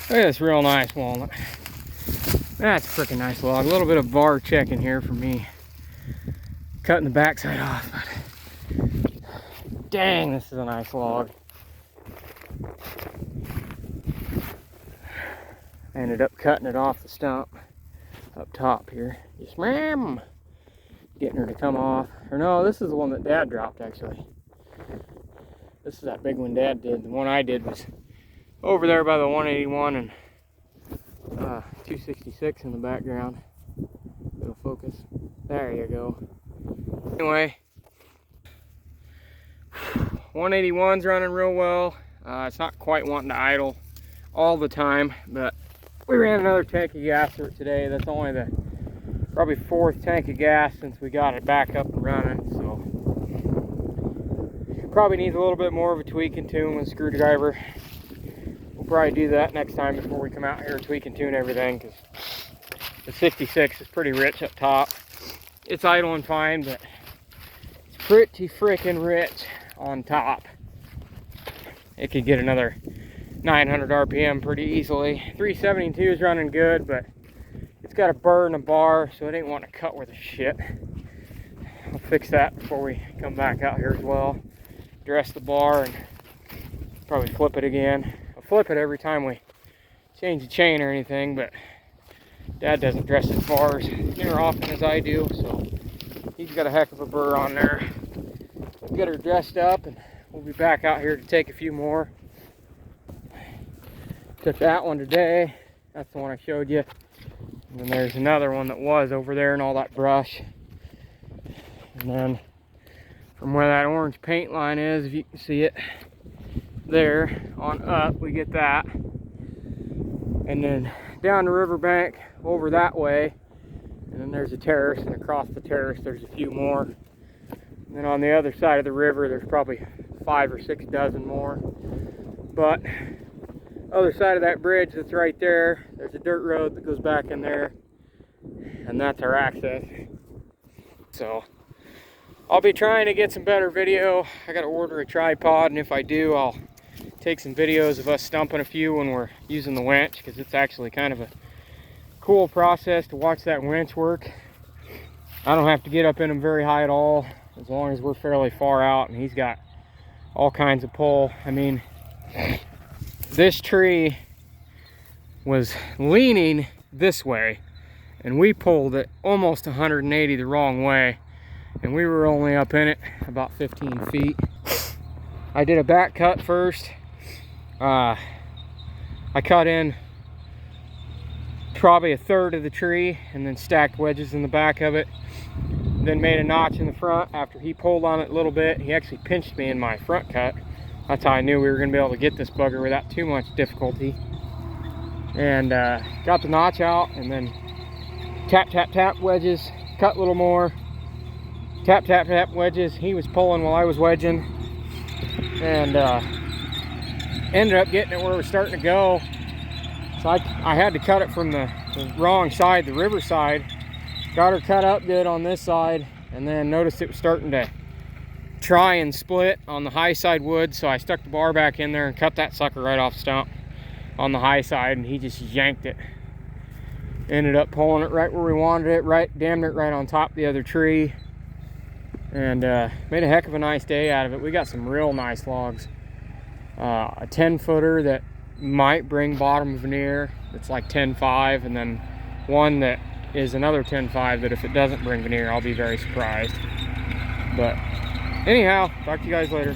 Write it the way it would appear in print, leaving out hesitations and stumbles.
Look at this real nice walnut. That's a freaking nice log. A little bit of bar checking here for me. Cutting the backside off, but dang, this is a nice log. I ended up cutting it off the stump up top here. Yes, ma'am. Getting her to come off. Or no, this is the one that Dad dropped actually. This is that big one Dad did. The one I did was over there by the 181 and 266 in the background. It'll focus. There you go. Anyway, 181's running real well. It's not quite wanting to idle all the time, but we ran another tank of gas through it today. That's only the probably 4th tank of gas since we got it back up and running. So probably needs a little bit more of a tweak and tune with a screwdriver. We'll probably do that next time before we come out here and tweak and tune everything, because the 66 is pretty rich up top. It's idling fine, but it's pretty freaking rich on top. It could get another 900 RPM pretty easily. 372 is running good, but it's got a burr and a bar, so it ain't wanting to cut worth a shit. I'll fix that before we come back out here as well. Dress the bar and probably flip it again. I'll flip it every time we change the chain or anything, but Dad doesn't dress his bars near often as I do, so he's got a heck of a burr on there. We'll get her dressed up and we'll be back out here to take a few more. Took that one today. That's the one I showed you. And then there's another one that was over there in all that brush. And then from where that orange paint line is, if you can see it there on up, we get that. And then down the riverbank over that way, and then there's a terrace, and across the terrace there's a few more. And then on the other side of the river there's probably 5 or 6 dozen more. But other side of that bridge that's right there, there's a dirt road that goes back in there, and that's our access. So I'll be trying to get some better video. I gotta order a tripod, and if I do, I'll take some videos of us stumping a few when we're using the winch, because it's actually kind of a cool process to watch that winch work. I don't have to get up in them very high at all, as long as we're fairly far out, and he's got all kinds of pull. I mean, this tree was leaning this way, and we pulled it almost 180 the wrong way, and we were only up in it about 15 feet. I did a back cut first. I cut in probably 1/3 of the tree and then stacked wedges in the back of it. Then made a notch in the front. After he pulled on it a little bit, he actually pinched me in my front cut. That's how I knew we were going to be able to get this bugger without too much difficulty. And got the notch out, and then tap, tap, tap wedges, cut a little more. Tap, tap, tap wedges. He was pulling while I was wedging. And ended up getting it where we're starting to go. So I had to cut it from the wrong side, the river side. Got her cut up good on this side, and then noticed it was starting to try and split on the high side wood, so I stuck the bar back in there and cut that sucker right off stump on the high side, and he just yanked it. Ended up pulling it right where we wanted it, right damn near right on top of the other tree, and made a heck of a nice day out of it. We got some real nice logs. A 10-footer that might bring bottom veneer, it's like 10.5, and then one that is another 10.5 that if it doesn't bring veneer, I'll be very surprised. But anyhow, talk to you guys later.